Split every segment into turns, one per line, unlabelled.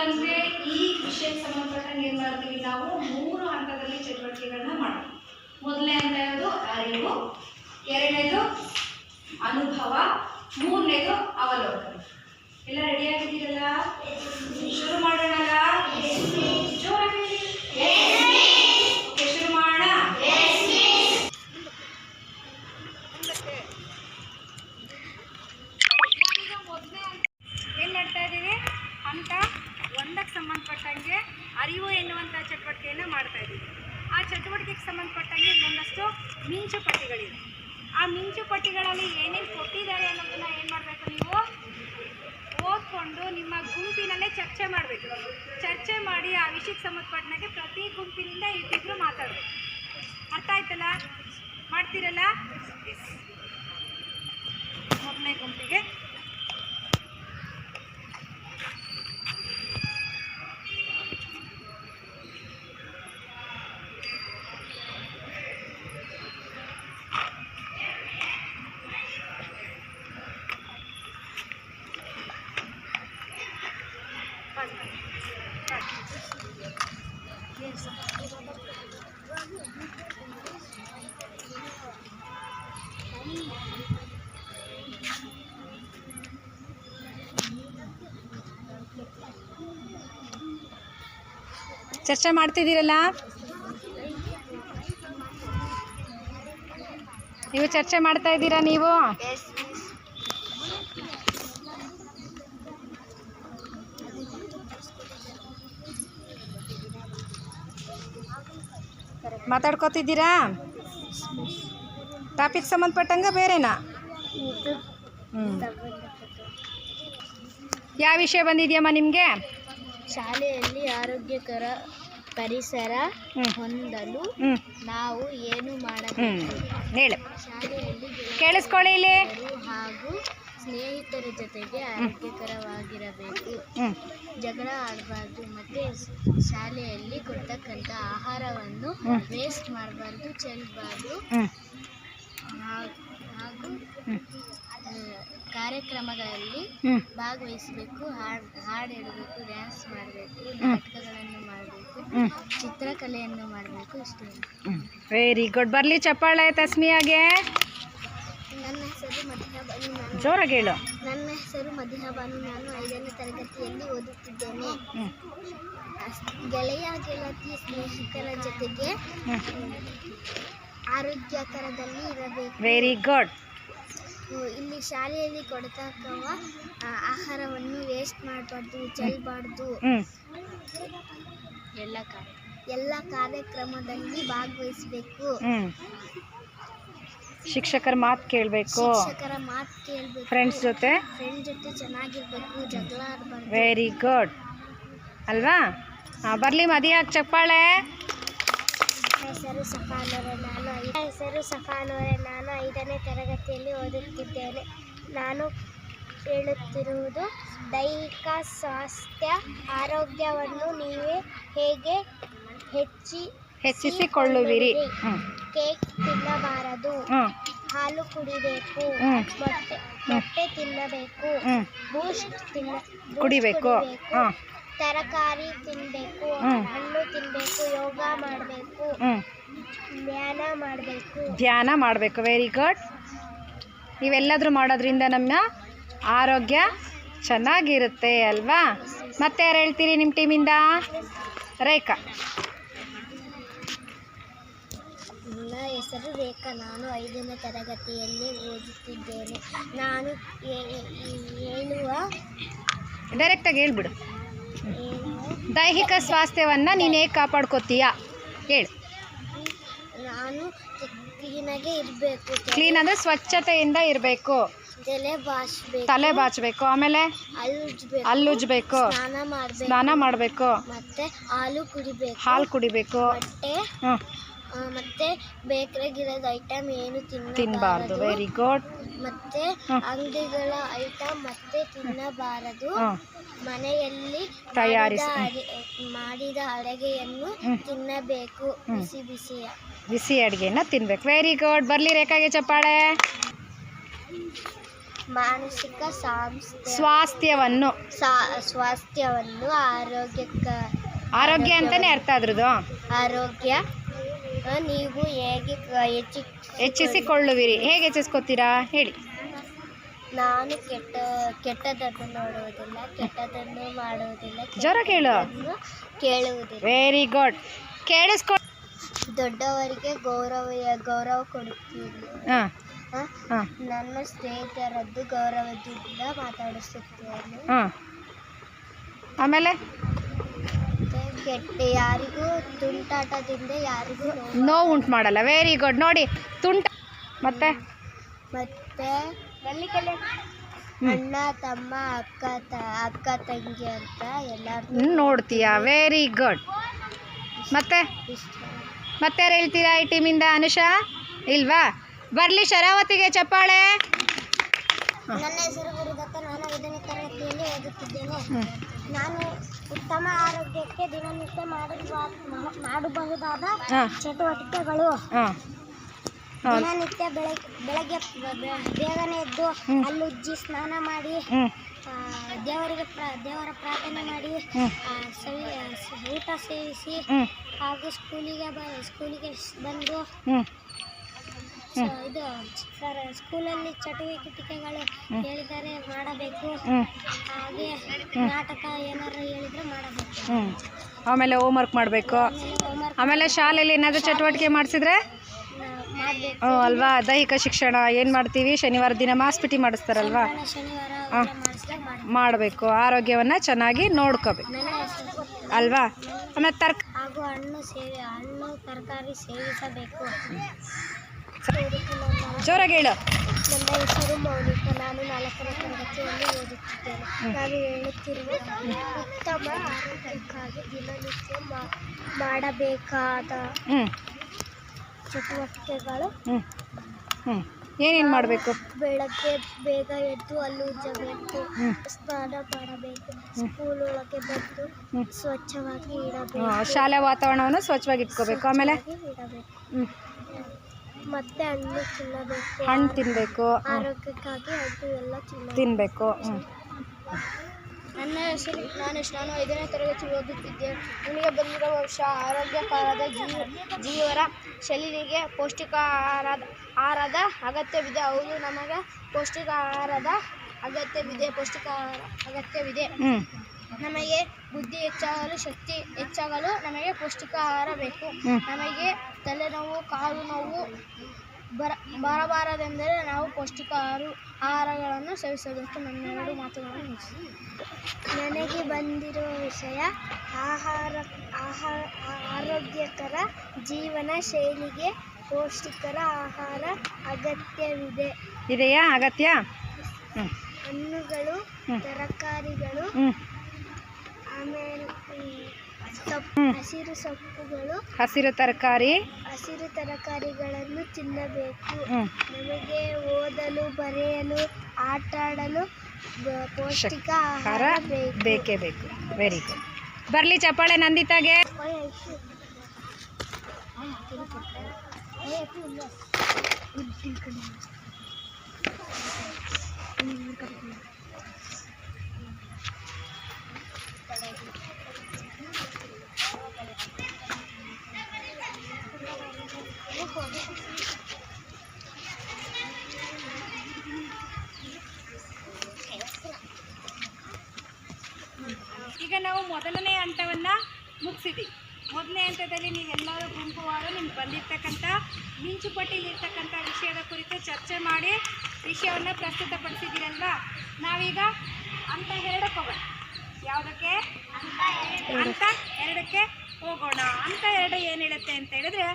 ಮೊದಲಂತೆ ಈ ವಿಷಯಕ್ಕೆ ಸಂಬಂಧಪಟ್ಟಂಗೆ ಏನು ಮಾಡ್ತೀವಿ ನಾವು 3 ಹಂತದಲ್ಲಿ ಚಟುವಟಿಕೆಗಳನ್ನ ಮಾಡ್ತೀವಿ. ಮೊದಲನೇ ಹಂತ ಯಾವುದು? ಅರಿವು. ಎರಡನೇದು ಅನುಭವ. ಮೂರನೇದು ಅವಲೋಕನ. ಎಲ್ಲ ರೆಡಿ ಆಗಿದ್ದೀರಲ್ಲ? ಶುರು ಮಾಡೋಣಲ್ಲ? ಜೋರಾಗಿ ಶುರು ಮಾಡೋಣ. ಏನು ಮಾಡ್ತಾ ಇದ್ದೀವಿ? ಹಂತ 1ಕ್ಕೆ ಸಂಬಂಧಪಟ್ಟಂಗೆ ಅರಿವು ಎನ್ನುವಂಥ ಚಟುವಟಿಕೆಯನ್ನು ಮಾಡ್ತಾ ಇದ್ದೀವಿ. ಆ ಚಟುವಟಿಕೆಗೆ ಸಂಬಂಧಪಟ್ಟಂಗೆ ಇನ್ನೊಂದಷ್ಟು ಮಿಂಚುಪಟ್ಟಿಗಳಿವೆ. ಆ ಮಿಂಚುಪಟ್ಟಿಗಳಲ್ಲಿ ಏನೇನು ಕೊಟ್ಟಿದ್ದಾರೆ ಅನ್ನೋದನ್ನ ಏನು ಮಾಡಬೇಕು? ನೀವು ಓದ್ಕೊಂಡು ನಿಮ್ಮ ಗುಂಪಿನಲ್ಲೇ ಚರ್ಚೆ ಮಾಡಬೇಕು. ಚರ್ಚೆ ಮಾಡಿ ಆ ವಿಷಯಕ್ಕೆ ಸಂಬಂಧಪಟ್ಟಂಗೆ ಪ್ರತಿ ಗುಂಪಿನಿಂದ ಇಬ್ಬಿಬ್ರು ಮಾತಾಡಬೇಕು. ಅರ್ಥ ಆಯ್ತಲ್ಲ? ಮಾಡ್ತೀರಲ್ಲ? ಮೊದಲನೇ ಗುಂಪಿಗೆ ಚರ್ಚೆ ಮಾಡ್ತಿದ್ದೀರಲ್ಲ? ನೀವು ಚರ್ಚೆ ಮಾಡ್ತಾ ಇದ್ದೀರಾ? ನೀವು ಮಾತಾಡ್ಕೋತಿದ್ದೀರಾ? ಟಾಪಿಕ್ ಸಂಬಂಧಪಟ್ಟಂಗ ಬೇರೆನಾ? ಯಾವ ವಿಷಯ ಬಂದಿದೆಯಮ್ಮ ನಿಮಗೆ?
ಶಾಲೆಯಲ್ಲಿ ಆರೋಗ್ಯಕರ ಪರಿಸರ ಹೊಂದಲು ನಾವು ಏನು ಮಾಡಬೇಕು?
ಹೇಳು.
ಶಾಲೆಯಲ್ಲಿ
ಕೇಳಿಸ್ಕೊಳ್ಳಿ ಇಲ್ಲಿ.
ಹಾಗೂ ಸ್ನೇಹಿತರ ಜೊತೆಗೆ ಆರೋಗ್ಯಕರವಾಗಿರಬೇಕು. ಜಗಳ ಆಡಬಾರ್ದು. ಮತ್ತು ಶಾಲೆಯಲ್ಲಿ ಕೊಡ್ತಕ್ಕಂಥ ಆಹಾರವನ್ನು ವೇಸ್ಟ್ ಮಾಡಬಾರ್ದು, ಚೆಲ್ಲಬಾರ್ದು. ಹಾಗೂ ಕಾರ್ಯಕ್ರಮಗಳಲ್ಲಿ ಭಾಗವಹಿಸಬೇಕು. ಹಾಡು ಹೇಳಬೇಕು, ಡ್ಯಾನ್ಸ್ ಮಾಡಬೇಕು, ನಾಟಕಗಳನ್ನು ಮಾಡಬೇಕು, ಚಿತ್ರಕಲೆಯನ್ನು ಮಾಡಬೇಕು. ಇಷ್ಟೇ.
Very good. ಬರಲಿ ಚಪ್ಪಾಳೆ ತಸ್ಮಿಯಾಗೆ.
ನನ್ನ ಹೆಸರು ಮದಿಹಾ ಬಾನು.
ಜೋರಾಗಿ ಹೇಳು.
ನನ್ನ ಹೆಸರು ಮದಿಹಾ ಬಾನು. ನಾನು 5ನೇ ತರಗತಿಯಲ್ಲಿ ಓದುತ್ತಿದ್ದೇನೆ. ಗೆಳತಿ ಸ್ನೇಹಿತರ ಜೊತೆಗೆ ಆರೋಗ್ಯಕರದಲ್ಲಿ ಇರಬೇಕು.
Very good.
ಇಲ್ಲಿ ಶಾಲೆಯಲ್ಲಿ ಕೊಡ್ತಕ್ಕವ ಆಹಾರವನ್ನು ವೇಸ್ಟ್ ಮಾಡಬಾರ್ದು, ಚೆಲ್ಲಬಾರ್ದು. ಎಲ್ಲ ಕಾರ್ಯಕ್ರಮದಲ್ಲಿ ಭಾಗವಹಿಸಬೇಕು.
ಶಿಕ್ಷಕರ ಮಾತು ಕೇಳಬೇಕು. ಫ್ರೆಂಡ್ಸ್ ಜೊತೆ
ಚೆನ್ನಾಗಿರ್ಬೇಕು, ಜಗಳ ಆಡಬಾರ್ದು.
ವೆರಿ ಗುಡ್ ಅಲ್ವಾ? ಬರಲಿ ಮದಿಯಾಗಿ ಚಪ್ಪಾಳೆ.
ಹೆಸರು ಸಫಾನೋರೆ. ನಾನು 5ನೇ ತರಗತಿಯಲ್ಲಿ ಓದುತ್ತಿದ್ದೇನೆ. ನಾನು ಹೇಳುತ್ತಿರುವುದು ದೈಹಿಕ ಸ್ವಾಸ್ಥ್ಯ ಆರೋಗ್ಯವನ್ನು ನೀವೇ ಹೇಗೆ
ಹೆಚ್ಚಿಸಿಕೊಳ್ಳುವಿರಿ?
ಕೇಕ್ ತಿನ್ನಬಾರದು, ಹಾಲು ಕುಡಿಬೇಕು, ಮೊಟ್ಟೆ ತಿನ್ನಬೇಕು, ಬೂಸ್ಟ್
ಕುಡಿಬೇಕು,
ತರಕಾರಿ ತಿನ್ನಬೇಕು, ಹಣ್ಣು ತಿನ್ನಬೇಕು, ಯೋಗ ಮಾಡಬೇಕು,
ಧ್ಯಾನ ಮಾಡಬೇಕು. Very good. ಇವೆಲ್ಲದರೂ ಮಾಡೋದ್ರಿಂದ ನಮ್ಮ ಆರೋಗ್ಯ ಚೆನ್ನಾಗಿರುತ್ತೆ ಅಲ್ವಾ? ಮತ್ತೆ ಯಾರು ಹೇಳ್ತೀರಿ ನಿಮ್ಮ ಟೀಮಿಂದ? ರೇಖಾ.
ನನ್ನ ಹೆಸರು ರೇಖಾ. ನಾನು 5ನೇ ತರಗತಿಯಲ್ಲಿ ಓದುತ್ತಿದ್ದೇನೆ. ನಾನು
ಡೈರೆಕ್ಟಾಗಿ ಹೇಳ್ಬಿಡು. ದೈಹಿಕ ಸ್ವಾಸ್ಥ್ಯವನ್ನು ನೀನು ಹೇಗೆ ಕಾಪಾಡ್ಕೋತೀಯ ಹೇಳು.
ನಾನು ಕ್ಲೀನಾಗೆ ಇರಬೇಕು.
ಕ್ಲೀನ್ ಅಂದರೆ ಸ್ವಚ್ಛತೆಯಿಂದ ಇರಬೇಕು. ತಲೆ ಬಾಚಬೇಕು, ಆಮೇಲೆ ಹಲ್ಲುಜ್ಬೇಕು, ಸ್ನಾನ ಮಾಡಬೇಕು,
ಮತ್ತೆ ಹಾಲು
ಕುಡಿಬೇಕು,
ಮತ್ತೆ ಬೇಕರಿಗಿರೋದು ಐಟಮ್ ಏನು
ತಿನ್ನಬಾರ್ದು. Very good.
ಮತ್ತೆ ಅಂಗಡಿಗಳ ಐಟಮ್ ಮತ್ತೆ ತಿನ್ನಬಾರದು. ಮನೆಯಲ್ಲಿ ಮಾಡಿದ ಅಡುಗೆಯನ್ನು ತಿನ್ನಬೇಕು. ಬಿಸಿ
ಅಡುಗೆನ ತಿನ್ಬೇಕು. Very good. ಬರಲಿ ರೇಖಾಗೆ ಚಪ್ಪಾಳೆ.
ಮಾನಸಿಕ
ಸ್ವಾಸ್ಥ್ಯವನ್ನು ಆರೋಗ್ಯ ಅಂತಾನೆ ಅರ್ಥ ಅದ್ರದ್ದು.
ಆರೋಗ್ಯ ನೀವು ಹೇಗೆ
ಹೆಚ್ಚಿಸಿಕೊಳ್ಳುವಿರಿ. ಹೇಗೆ ಹೆಚ್ಚಿಸ್ಕೊತೀರಾ ಹೇಳಿ.
ನಾನು ಕೆಟ್ಟದನ್ನು ನೋಡುವುದಿಲ್ಲ, ಕೆಟ್ಟದನ್ನು ಮಾಡುವುದಿಲ್ಲ,
ಜ್ವರ ಕೇಳು,
ಕೇಳುವುದಿಲ್ಲ.
Very good. ಕೇಳಿಸ್ಕೊ.
ದೊಡ್ಡವರಿಗೆ ಗೌರವ ಕೊಡುತ್ತೀನಿ. ನನ್ನ ಸ್ನೇಹಿತರದ್ದು ಗೌರವದಿಂದ ಮಾತಾಡಿಸುತ್ತೇನೆ.
ಆಮೇಲೆ
ಯಾರಿಗೂ ತುಂಟಾಟದಿಂದ ಯಾರಿಗೂ
ನೋವು ಉಂಟು ಮಾಡಲ್ಲ. Very good. ನೋಡಿ ಮತ್ತೆ
ಅಣ್ಣ ತಮ್ಮ ಅಕ್ಕ ತಂಗಿ ಅಂತ ಎಲ್ಲರೂ
ನೋಡ್ತೀಯಾ. Very good. ಮತ್ತೆ ಯಾರು ಹೇಳ್ತೀರಾ ಈ ಟೀಮಿಂದ? ಅನುಷಾ ಇಲ್ವಾ? ಬರ್ಲಿ ಶರಾವತಿಗೆ ಚಪ್ಪಾಳೆ.
ನನ್ನ ಹೆಸರು ಗುರುದತ್ತ. ನಾನು 5ನೇ ತರಗತಿಯಲ್ಲಿ ಓದುತ್ತಿದ್ದೇನೆ. ನಾನು ಉತ್ತಮ ಆರೋಗ್ಯಕ್ಕೆ ದಿನನಿತ್ಯ ಮಾಡಬಹುದಾದ ಚಟುವಟಿಕೆಗಳು: ದಿನನಿತ್ಯ ಬೆಳಗ್ಗೆ ಬೇಗನೆ ಎದ್ದು ಹಲ್ಲುಜ್ಜಿ ಸ್ನಾನ ಮಾಡಿ ದೇವರ ಪ್ರಾರ್ಥನೆ ಮಾಡಿ ಊಟ ಸೇವಿಸಿ ಹಾಗೂ ಸ್ಕೂಲಿಗೆ ಬಂದು ಇದು ಸ್ಕೂಲಲ್ಲಿ ಚಟುವಟಿಕೆಗಳು ಹೇಳಿದರೆ ಮಾಡಬೇಕು. ಹಾಗೆ ನಾಟಕ ಏನಾರು ಹೇಳಿದ್ರೆ ಮಾಡಬೇಕು.
ಆಮೇಲೆ ಹೋಮ್ವರ್ಕ್ ಮಾಡಬೇಕು. ಆಮೇಲೆ ಶಾಲೆಯಲ್ಲಿ ಏನಾದರೂ ಚಟುವಟಿಕೆ ಮಾಡಿಸಿದ್ರೆ ಅಲ್ವಾ? ದೈಹಿಕ ಶಿಕ್ಷಣ ಏನು ಮಾಡ್ತೀವಿ? ಶನಿವಾರ ದಿನ ಮಾಸ್ಪಿಟಿ ಮಾಡಿಸ್ತಾರಲ್ವಾ? ಮಾಡಬೇಕು. ಆರೋಗ್ಯವನ್ನು ಚೆನ್ನಾಗಿ ನೋಡ್ಕೋಬೇಕು ಅಲ್ವಾ? ಆಮೇಲೆ
ಹಾಗೂ ಹಣ್ಣು ತರಕಾರಿ ಸೇವಿಸಬೇಕು.
ಜೋರಾಗಿ ಹೇಳು.
ನನ್ನ ಹೆಸರು ಮೌನಿಕಾ. ನಾನು 4ನೇ ತರಗತಿಯಲ್ಲಿ ಓದುತ್ತಿದ್ದೇನೆ. ನಾನು ಹೇಳುತ್ತಿರುವ ಉತ್ತಮ ಆರೋಗ್ಯಕ್ಕಾಗಿ ದಿನನಿತ್ಯ ಮಾಡಬೇಕಾದ ಚಟುವಟಿಕೆಗಳು:
ಏನೇನು ಮಾಡಬೇಕು?
ಬೆಳಗ್ಗೆ ಬೇಗ ಎದ್ದು ಹಲ್ಲು ಉಜ್ಜಬೇಕು, ಸ್ನಾನ ಮಾಡಬೇಕು, ಸ್ಕೂಲ್ ಒಳಗೆ ಬಂದು ಸ್ವಚ್ಛವಾಗಿ ಇಡಬೇಕು,
ಶಾಲಾ ವಾತಾವರಣವನ್ನು ಸ್ವಚ್ಛವಾಗಿ ಇಟ್ಕೋಬೇಕು. ಆಮೇಲೆ
ಮತ್ತೆ ಹಣ್ಣು ತಿನ್ನಬೇಕು,
ಹಣ್ಣು ತಿನ್ನಬೇಕು,
ಆರೋಗ್ಯಕ್ಕಾಗಿ ಹಣ್ಣು ಎಲ್ಲ
ತಿನ್ನಬೇಕು.
ನನ್ನ ಹೆಸರು ನಾನೇಶ್. ನಾನು 5ನೇ ತರಗತಿ ಓದುತ್ತಿದ್ದೇನೆ. ನನಗೆ ಬಂದಿರುವ ವರ್ಷ ಆರೋಗ್ಯಕರದ ಜೀವನ ಶೈಲಿಗೆ ಪೌಷ್ಟಿಕ ಆಹಾರದ ಅಗತ್ಯವಿದೆ. ಹೌದು, ನಮಗೆ ಪೌಷ್ಟಿಕ ಆಹಾರದ ಅಗತ್ಯವಿದೆ. ನಮಗೆ ಬುದ್ಧಿ ಹೆಚ್ಚಾಗಲು, ಶಕ್ತಿ ಹೆಚ್ಚಾಗಲು ನಮಗೆ ಪೌಷ್ಟಿಕ ಆಹಾರ ಬೇಕು. ನಮಗೆ ತಲೆನೋವು, ಕಾಲು ನೋವು ಬರಬಾರದೆಂದರೆ ನಾವು ಪೌಷ್ಟಿಕ ಆಹಾರಗಳನ್ನು ಸೇವಿಸಬೇಕು. ನನ್ನ 2 ಮಾತುಗಳನ್ನು ಮುಗಿಸಿ. ನನಗೆ ಬಂದಿರುವ ವಿಷಯ ಆರೋಗ್ಯಕರ ಜೀವನ ಶೈಲಿಗೆ ಪೌಷ್ಟಿಕರ ಆಹಾರ
ಇದೆಯಾ? ಅಗತ್ಯ.
ಹಣ್ಣುಗಳು, ತರಕಾರಿಗಳು, ಆಮೇಲೆ ಹಸಿರು ತರಕಾರಿಗಳನ್ನು ತಿನ್ನಬೇಕು. ನಮಗೆ ಓದಲು, ಬರೆಯಲು, ಆಟ ಆಡಲು ಪೌಷ್ಟಿಕ ಆಹಾರ
ಬೇಕೇ ಬೇಕು. Very good. ಬರಲಿ ಚಪ್ಪಾಳೆ ನಂದಿತಾಗೆ. ಈಗ ನಾವು ಮೊದಲನೇ ಹಂತವನ್ನು ಮುಗಿಸಿದ್ವಿ. ಮೊದಲನೇ ಹಂತದಲ್ಲಿ ನೀವೆಲ್ಲರೂ ಗುಂಪುವಾರು ನಿಮ್ಗೆ ಬಂದಿರ್ತಕ್ಕಂಥ ಮಿಂಚುಪಟ್ಟಿಲಿರ್ತಕ್ಕಂಥ ವಿಷಯದ ಕುರಿತು ಚರ್ಚೆ ಮಾಡಿ ವಿಷಯವನ್ನು ಪ್ರಸ್ತುತಪಡಿಸಿದ್ದೀರಲ್ವಾ? ನಾವೀಗ ಹಂತ 2ಕ್ಕೆ ಹೋಗೋಣ. ಯಾವುದಕ್ಕೆ? ಹಂತ 2ಕ್ಕೆ ಹೋಗೋಣ. ಹಂತ 2 ಏನು ಹೇಳುತ್ತೆ ಅಂತ ಹೇಳಿದ್ರೆ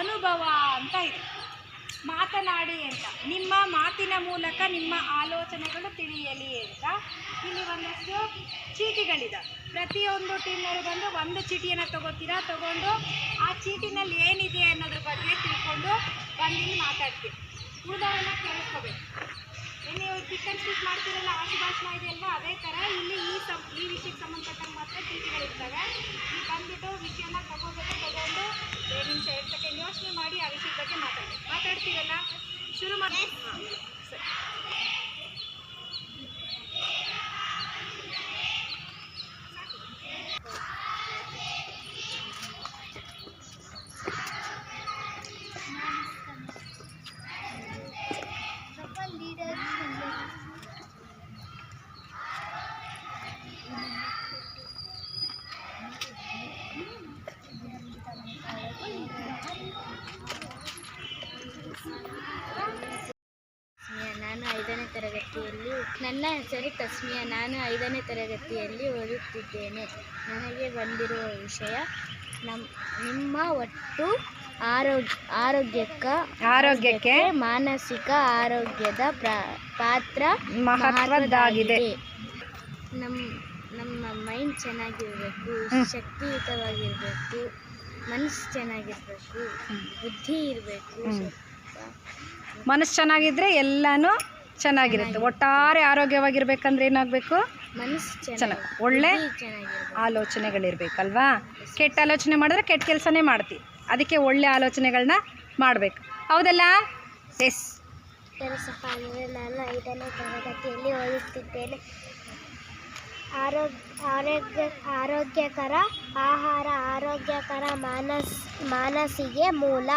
ಅನುಭವ ಅಂತ ಇದೆ. ಮಾತನಾಡಿ ಅಂತ, ನಿಮ್ಮ ಮಾತಿನ ಮೂಲಕ ನಿಮ್ಮ ಆಲೋಚನೆಗಳು ತಿಳಿಯಲಿ ಅಂತ ಇಲ್ಲಿ ಒಂದಷ್ಟು ಚೀಟಿಗಳಿದೆ. ಪ್ರತಿಯೊಂದು ಟೀಮ್ನವರು ಬಂದು ಒಂದು ಚೀಟಿಯನ್ನು ತಗೊಂಡು ಆ ಚೀಟಿನಲ್ಲಿ ಏನಿದೆ ಅನ್ನೋದ್ರ ಬಗ್ಗೆ ತಿಳ್ಕೊಂಡು ಬಂದು ಮಾತಾಡ್ತೀವಿ. ಉಳಿದವರನ್ನ ಕೇಳಿಸ್ಕೋಬೇಕು. ನೀವು ಪಿಕ್ ಆ್ಯಂಡ್ ಸ್ಪೀಕ್ ಮಾಡ್ತೀರಲ್ಲ, ಆಶುಭಾಷಣ ಇದೆ ಅಲ್ವಾ? ಅದೇ ಥರ ಇಲ್ಲಿ ಈ ವಿಷಯಕ್ಕೆ ಸಂಬಂಧಪಟ್ಟಂಗೆ ಮಾತ್ರ ಚೀಟಿಗಳಿರ್ತವೆ. ನೀವು ಬಂದುಬಿಟ್ಟು ವಿಷಯನ ತಗೊಂಡು 2 ನಿಮಿಷ 2 ಸೆಕೆಂಡ್ ಯೋಚನೆ ಮಾಡಿ ಆ ವಿಷಯದ ಬಗ್ಗೆ ಮಾತಾಡ್ತೀರಲ್ಲ. ಶುರು ಮಾಡಿ. ಸರಿ.
ತರಗತಿಯಲ್ಲಿ. ನನ್ನ ಹೆಸರು ತಸ್ಮಿಯಾ. ನಾನು 5ನೇ ತರಗತಿಯಲ್ಲಿ ಓದುತ್ತಿದ್ದೇನೆ. ನನಗೆ ಬಂದಿರುವ ವಿಷಯ ನಿಮ್ಮ ಒಟ್ಟು ಆರೋಗ್ಯಕ್ಕೆ ಮಾನಸಿಕ ಆರೋಗ್ಯದ ಪಾತ್ರ ಮಹತ್ವದ್ದಾಗಿದೆ. ನಮ್ಮ ಮೈಂಡ್ ಚೆನ್ನಾಗಿರಬೇಕು, ಶಕ್ತಿಯುತವಾಗಿರಬೇಕು, ಮನಸ್ಸು ಚೆನ್ನಾಗಿರಬೇಕು, ಬುದ್ಧಿ ಇರಬೇಕು.
ಮನಸ್ಸು ಚೆನ್ನಾಗಿದ್ರೆ ಎಲ್ಲನೂ ಚೆನ್ನಾಗಿರುತ್ತೆ. ಒಟ್ಟಾರೆ ಆರೋಗ್ಯವಾಗಿರ್ಬೇಕಂದ್ರೆ ಏನಾಗಬೇಕು? ಮನಸ್ಸು ಚೆನ್ನಾಗಿ, ಒಳ್ಳೆ ಆಲೋಚನೆಗಳಿರ್ಬೇಕಲ್ವಾ? ಕೆಟ್ಟ ಆಲೋಚನೆ ಮಾಡಿದ್ರೆ ಕೆಟ್ಟ ಕೆಲಸನೇ ಮಾಡ್ತೀವಿ. ಅದಕ್ಕೆ ಒಳ್ಳೆ ಆಲೋಚನೆಗಳನ್ನ ಮಾಡಬೇಕು. ಹೌದಲ್ಲ? ಎಸ್.
ನಾನು 5ನೇ ತರಗತಿಯಲ್ಲಿ ಓದುತ್ತಿದ್ದೇನೆ. ಆರೋಗ್ಯಕರ ಆಹಾರ ಆರೋಗ್ಯಕರ ಮನಸ್ಸಿಗೆ ಮೂಲ.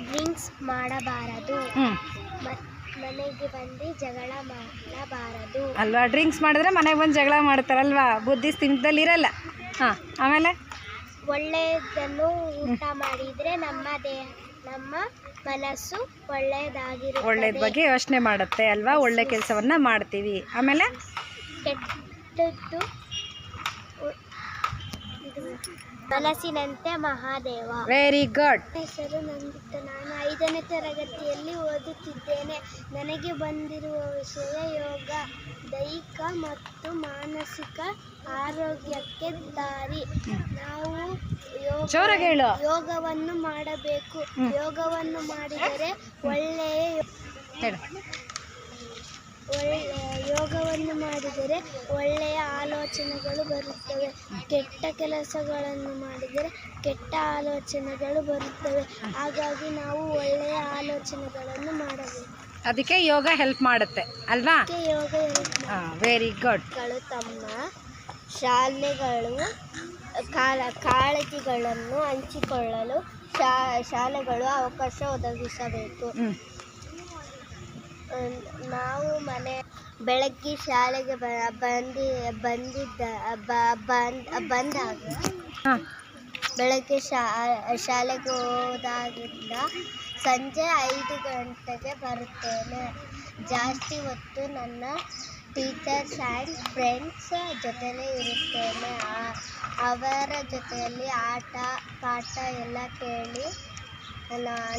ಡ್ರಿಂಕ್ಸ್ ಮಾಡಬಾರದು. ಮನೆಗೆ ಬಂದು ಜಗಳ ಮಾಡಬಾರದು
ಅಲ್ವಾ? ಡ್ರಿಂಕ್ಸ್ ಮಾಡಿದ್ರೆ ಮನೆಗೆ ಬಂದು ಜಗಳ ಮಾಡ್ತಾರಲ್ವಾ? ಬುದ್ಧಿ ಸ್ಥಿಮಿತದಲ್ಲಿ ಇರಲ್ಲ. ಆಮೇಲೆ
ಒಳ್ಳೆಯದನ್ನು ಊಟ ಮಾಡಿದರೆ ನಮ್ಮ ಮನಸ್ಸು
ಒಳ್ಳೇದ ಬಗ್ಗೆ ಯೋಚನೆ ಮಾಡುತ್ತೆ ಅಲ್ವಾ? ಒಳ್ಳೆ ಕೆಲಸವನ್ನ ಮಾಡ್ತೀವಿ. ಆಮೇಲೆ
ಕೆಟ್ಟದ್ದು ಮನಸ್ಸಿನಂತೆ ಮಹಾದೇವ.
Very good.
ಹೆಸರು ನಂದಿತ. ನಾನು 5ನೇ ತರಗತಿಯಲ್ಲಿ ಓದುತ್ತಿದ್ದೇನೆ. ನನಗೆ ಬಂದಿರುವ ವಿಷಯ ಯೋಗ. ದೈಹಿಕ ಮತ್ತು ಮಾನಸಿಕ ಆರೋಗ್ಯಕ್ಕೆ ದಾರಿ. ನಾವು ಯೋಗವನ್ನು ಮಾಡಬೇಕು. ಯೋಗವನ್ನು ಮಾಡಿದರೆ ಒಳ್ಳೆಯ ಆಲೋಚನೆಗಳು ಬರುತ್ತವೆ. ಕೆಟ್ಟ ಕೆಲಸಗಳನ್ನು ಮಾಡಿದರೆ ಕೆಟ್ಟ ಆಲೋಚನೆಗಳು ಬರುತ್ತವೆ. ಹಾಗಾಗಿ ನಾವು ಒಳ್ಳೆಯ ಆಲೋಚನೆಗಳನ್ನು ಮಾಡಬೇಕು.
ಅದಕ್ಕೆ ಯೋಗ ಹೆಲ್ಪ್ ಮಾಡುತ್ತೆ ಅಲ್ವಾ?
ಯೋಗ
ವೆರಿ ಗುಡ್.
ತಮ್ಮ ಶಾಲೆಗಳು ಕಾಳಜಿಗಳನ್ನು ಹಂಚಿಕೊಳ್ಳಲು ಶಾಲೆಗಳು ಅವಕಾಶ ಒದಗಿಸಬೇಕು. ನಾವು ಬೆಳಗ್ಗೆ ಶಾಲೆಗೆ ಬಂದಾಗ ಬೆಳಗ್ಗೆ ಶಾಲೆಗೆ ಹೋದಾಗಿಂದ ಸಂಜೆ 5 ಗಂಟೆಗೆ ಬರುತ್ತೇನೆ. ಜಾಸ್ತಿ ಹೊತ್ತು ನನ್ನ ಟೀಚರ್ಸ್ ಆ್ಯಂಡ್ ಫ್ರೆಂಡ್ಸ್ ಜೊತೆಲೇ ಇರುತ್ತೇನೆ. ಅವರ ಜೊತೆಯಲ್ಲಿ ಆಟ ಪಾಠ ಎಲ್ಲ ಕೇಳಿ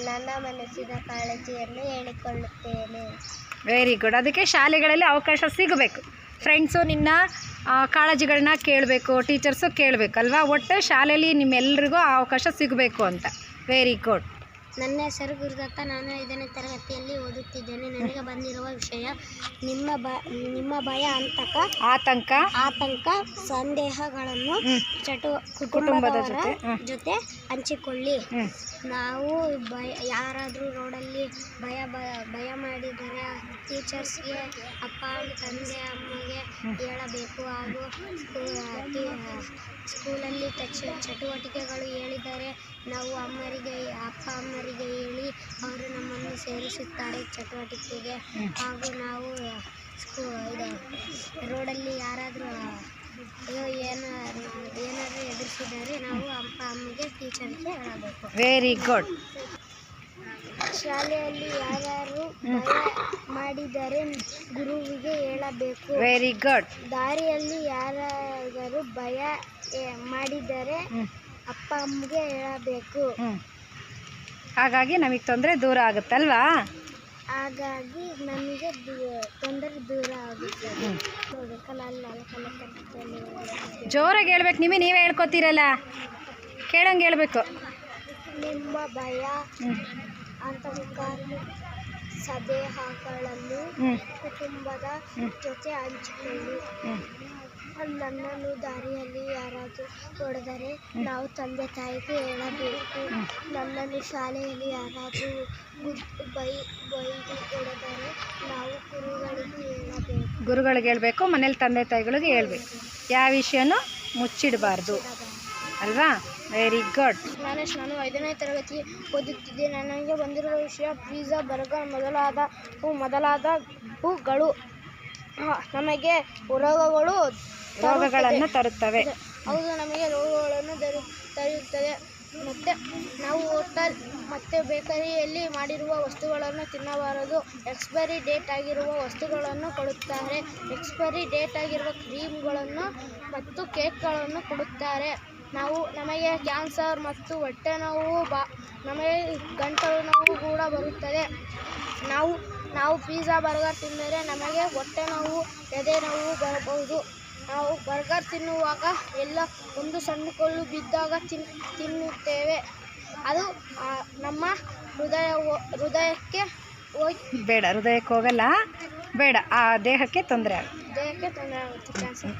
ನನ್ನ ಮನಸ್ಸಿನ ಕಾಳಜಿಯನ್ನು ಹೇಳಿಕೊಳ್ಳುತ್ತೇನೆ.
Very good. ಅದಕ್ಕೆ ಶಾಲೆಗಳಲ್ಲಿ ಅವಕಾಶ ಸಿಗಬೇಕು. ಫ್ರೆಂಡ್ಸು ನಿನ್ನ ಕಾಳಜಿಗಳನ್ನ ಕೇಳಬೇಕು, ಟೀಚರ್ಸು ಕೇಳಬೇಕಲ್ವಾ? ಒಟ್ಟು ಶಾಲೆಯಲ್ಲಿ ನಿಮ್ಮೆಲ್ಲರಿಗೂ ಅವಕಾಶ ಸಿಗಬೇಕು ಅಂತ. Very good.
ನನ್ನ ಹೆಸರು ಗುರುದತ್ತ. ನಾನು 5ನೇ ತರಗತಿಯಲ್ಲಿ ಓದುತ್ತಿದ್ದೇನೆ. ನನಗೆ ಬಂದಿರುವ ವಿಷಯ ನಿಮ್ಮ ಭಯ ಆತಂಕ ಸಂದೇಹಗಳನ್ನು ಕುಟುಂಬದವರ ಜೊತೆ ಹಂಚಿಕೊಳ್ಳಿ. ನಾವು ಯಾರಾದರೂ ರೋಡಲ್ಲಿ ಭಯ ಮಾಡಿದರೆ ಟೀಚರ್ಸ್ಗೆ, ಅಪ್ಪ ತಂದೆ ಅಮ್ಮಗೆ ಹೇಳಬೇಕು. ಹಾಗೂ ಸ್ಕೂಲಲ್ಲಿ ಚಟುವಟಿಕೆಗಳು ಹೇಳಿದರೆ ನಾವು ಅಪ್ಪ ಅಮ್ಮರಿಗೆ ಹೇಳಿ ಅವರು ನಮ್ಮನ್ನು ಸೇರಿಸುತ್ತಾರೆ ಚಟುವಟಿಕೆಗೆ. ಹಾಗೂ ನಾವು ರೋಡಲ್ಲಿ ಯಾರಾದರೂ ಏನಾದರೂ ಎದುರಿಸಿದರೆ ನಾವು ಅಪ್ಪ ಅಮ್ಮಗೆ ಟೀಚರ್ಗೆ ಹೇಳಬೇಕು.
Very good.
ಶಾಲೆಯಲ್ಲಿ ಯಾರು ಭಯ ಮಾಡಿದರೆ ಗುರುವಿಗೆ ಹೇಳಬೇಕು.
Very good.
ದಾರಿಯಲ್ಲಿ ಯಾರಾದರೂ ಭಯ ಮಾಡಿದರೆ ಅಪ್ಪ ಅಮ್ಮಗೆ ಹೇಳಬೇಕು.
ಹಾಗಾಗಿ ನಮಗೆ ತೊಂದರೆ ದೂರ ಆಗುತ್ತಲ್ವಾ?
ಹಾಗಾಗಿ ನಮಗೆ ತೊಂದರೆ ದೂರ ಆಗುತ್ತೆ.
ಜೋರಾಗಿ ಹೇಳ್ಬೇಕು. ನೀವೇ ಹೇಳ್ಕೊತೀರಲ್ಲ, ಕೇಳಂಗೆ ಹೇಳ್ಬೇಕು.
ನಿಮ್ಮ ಭಯ ಆತಂಕ ಸಂದೇಹಗಳನ್ನು ಕುಟುಂಬದ ಜೊತೆ ಹಂಚಿಕೊಳ್ಳಿ. ನನ್ನನ್ನು ದಾರಿಯಲ್ಲಿ ಯಾರಾದರೂ ಹೊಡೆದರೆ ನಾವು ತಂದೆ ತಾಯಿಗೆ ಹೇಳಬೇಕು. ನನ್ನನ್ನು ಶಾಲೆಯಲ್ಲಿ ಯಾರಾದರೂ ಬೈದು ಹೊಡೆದರೆ ನಾವು
ಗುರುಗಳಿಗೆ ಹೇಳಬೇಕು. ಮನೇಲಿ ತಂದೆ ತಾಯಿಗಳಿಗೆ ಹೇಳ್ಬೇಕು. ಯಾವ ವಿಷಯನೂ ಮುಚ್ಚಿಡಬಾರ್ದು ಅಲ್ವಾ? Very good.
ನಾನು 5ನೇ ತರಗತಿ ಓದುತ್ತಿದ್ದೆ. ನನಗೆ ಬಂದಿರುವ ವಿಷಯ ಪಿಜ್ಜಾ, ಬರ್ಗರ್ ಮೊದಲಾದವುಗಳು ನಮಗೆ
ರೋಗಗಳನ್ನು ತರುತ್ತವೆ.
ಹೌದು, ನಮಗೆ ರೋಗಗಳನ್ನು ತರುತ್ತದೆ. ಮತ್ತು ನಾವು ಹೋಟೆಲ್ ಮತ್ತು ಬೇಕರಿಯಲ್ಲಿ ಮಾಡಿರುವ ವಸ್ತುಗಳನ್ನು ತಿನ್ನಬಾರದು. ಎಕ್ಸ್ಪೈರಿ ಡೇಟ್ ಆಗಿರುವ ವಸ್ತುಗಳನ್ನು ಕೊಡುತ್ತಾರೆ. ಎಕ್ಸ್ಪೈರಿ ಡೇಟ್ ಆಗಿರುವ ಕ್ರೀಮ್ಗಳನ್ನು ಮತ್ತು ಕೇಕ್ಗಳನ್ನು ಕೊಡುತ್ತಾರೆ. ನಮಗೆ ಕ್ಯಾನ್ಸರ್ ಮತ್ತು ಹೊಟ್ಟೆ ನೋವು, ನಮಗೆ ಗಂಟಲು ನೋವು ಕೂಡ ಬರುತ್ತದೆ. ನಾವು ಪಿಜ್ಜಾ ಬರ್ಗರ್ ತಿಂದರೆ ನಮಗೆ ಹೊಟ್ಟೆ ನೋವು, ಎದೆ ನೋವು ಬರಬಹುದು. ನಾವು ಬರ್ಗರ್ ತಿನ್ನುವಾಗ ಎಲ್ಲ ಒಂದು ಸಣ್ಣ ಕಲ್ಲು ಬಿದ್ದಾಗ ತಿನ್ನುತ್ತೇವೆ. ಅದು ನಮ್ಮ ಹೃದಯಕ್ಕೆ
ಬೇಡ, ಹೃದಯಕ್ಕೆ ಹೋಗಲ್ಲ, ಬೇಡ, ಆ ದೇಹಕ್ಕೆ ತೊಂದರೆ
ಆಗುತ್ತೆ ಕ್ಯಾನ್ಸರ್.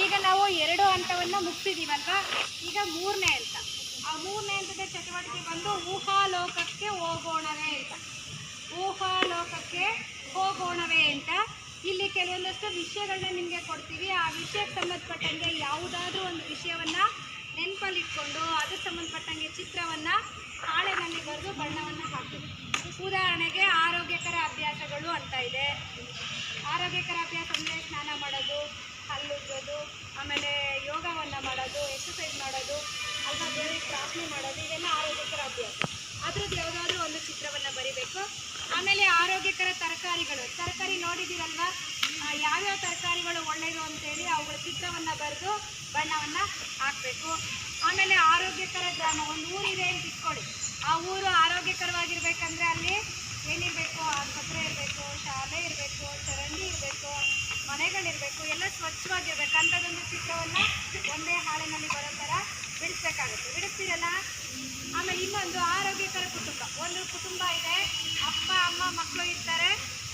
ಈಗ ನಾವು 2 ಹಂತವನ್ನು ಮುಗಿಸಿದೀವಲ್ವಾ, ಈಗ 3ನೇ ಹಂತ. ಆ 3ನೇ ಹಂತದ ಚಟುವಟಿಕೆ ಬಂದು ಊಹಾಲೋಕಕ್ಕೆ ಹೋಗೋಣವೇ ಅಂತ. ಊಹಾಲೋಕಕ್ಕೆ ಹೋಗೋಣವೇ ಅಂತ ಇಲ್ಲಿ ಕೆಲವೊಂದಷ್ಟು ವಿಷಯಗಳನ್ನ ನಿಮಗೆ ಕೊಡ್ತೀವಿ. ಆ ವಿಷಯಕ್ಕೆ ಸಂಬಂಧಪಟ್ಟಂಗೆ ಯಾವುದಾದ್ರೂ ಒಂದು ವಿಷಯವನ್ನು ನೆನಪಲ್ಲಿಟ್ಕೊಂಡು ಅದಕ್ಕೆ ಸಂಬಂಧಪಟ್ಟಂಗೆ ಚಿತ್ರವನ್ನು ಹಾಳೆನಲ್ಲಿ ಬರೆದು ಬಣ್ಣವನ್ನು ಹಾಕ್ತೀವಿ. ಉದಾಹರಣೆಗೆ ಆರೋಗ್ಯಕರ ಅಭ್ಯಾಸಗಳು ಅಂತ ಇದೆ. ಆರೋಗ್ಯಕರ ಅಭ್ಯಾಸ ಅಂದರೆ ಸ್ನಾನ ಮಾಡೋದು, ಹಲ್ಲುಜ್ಜೋದು, ಆಮೇಲೆ ಯೋಗವನ್ನು ಮಾಡೋದು, ಎಕ್ಸಸೈಸ್ ಮಾಡೋದು, ಅಲ್ವಾ, ದೇವರಿಗೆ ಪ್ರಾರ್ಥನೆ ಮಾಡೋದು, ಇವೆಲ್ಲ ಆರೋಗ್ಯಕರ ಅಭ್ಯಾಸ. ಅದ್ರದ್ದು ಯಾವುದಾದ್ರೂ ಒಂದು ಚಿತ್ರವನ್ನು ಬರಿಬೇಕು. ಆಮೇಲೆ ಆರೋಗ್ಯಕರ ತರಕಾರಿ ನೋಡಿದ್ದೀರಲ್ವ, ಯಾವ್ಯಾವ ತರಕಾರಿಗಳು ಒಳ್ಳೆಯದು ಅಂತೇಳಿ ಅವುಗಳ ಚಿತ್ರವನ್ನು ಬರೆದು ಬಣ್ಣವನ್ನು ಹಾಕಬೇಕು. ಆಮೇಲೆ ಆರೋಗ್ಯಕರ ಗ್ರಾಮ, ಒಂದು ಊರಿದೆ ಅಂತ ಇಟ್ಕೊಳ್ಳಿ. ಆ ಊರು ಆರೋಗ್ಯಕರವಾಗಿರ್ಬೇಕಂದ್ರೆ ಅಲ್ಲಿ ಏನಿರಬೇಕು, ಆಸ್ಪತ್ರೆ ಇರಬೇಕು, ಶಾಲೆ ಇರಬೇಕು, ಚರಂಡಿ ಇರಬೇಕು, ಮನೆಗಳಿರಬೇಕು, ಎಲ್ಲ ಸ್ವಚ್ಛವಾಗಿರ್ಬೇಕು. ಅಂಥದ್ದೊಂದು ಚಿತ್ರವನ್ನು ಒಂದೇ ಹಾಳೆನಲ್ಲಿ ಬರೋ ಥರ ಬಿಡಿಸ್ಬೇಕಾಗುತ್ತೆ. ಬಿಡಿಸ್ತೀರಲ್ಲ. ಆಮೇಲೆ ಇನ್ನೊಂದು ಆರೋಗ್ಯಕರ ಕುಟುಂಬ. ಒಂದು ಕುಟುಂಬ ಇದೆ, ಅಪ್ಪ ಅಮ್ಮ ಮಕ್ಕಳು ಇರ್ತಾರೆ,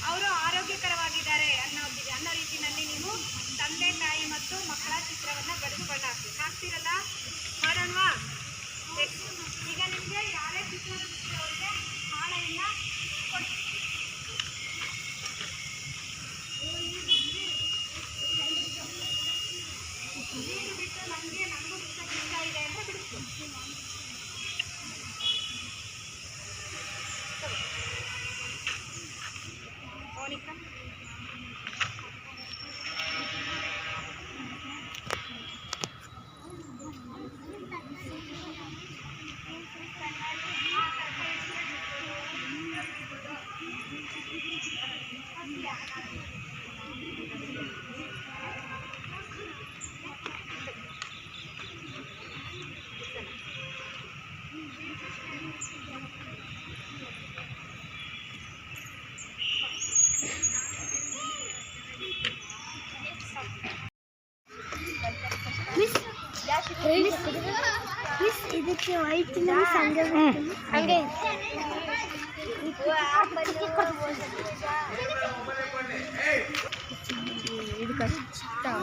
ಅವರು ಆರೋಗ್ಯಕರವಾಗಿದ್ದಾರೆ ಅನ್ನೋ ರೀತಿಯಲ್ಲಿ ನೀವು ತಂದೆ ತಾಯಿ ಮತ್ತು ಮಕ್ಕಳ ಚಿತ್ರವನ್ನು ಬರೆದು ಬಣ್ಣ ಹಾಕ್ತೀರಲ್ಲ. ಮಾಡೋಣವಾ? ಈಗ ನಿಮಗೆ ಯಾರೇ ಚಿತ್ರದವರಿಗೆ ಹಾಳೆಯನ್ನು ಕೊಡ್ತೀವಿ. ನೀರು ಬಿಟ್ಟು ನನಗೂ ಬಿಡ್ಸಕ್ಕೆ ಇಷ್ಟ ಇದೆ ಅಂದರೆ ಬಿಡಿಸ್ತೀವಿ. ಮೋನಿಕಾ,
ಇದಕ್ಕೆ ವೈಟ್ ಹಂಗೆ ಇದು ಕಷ್ಟ. ಚಲೋ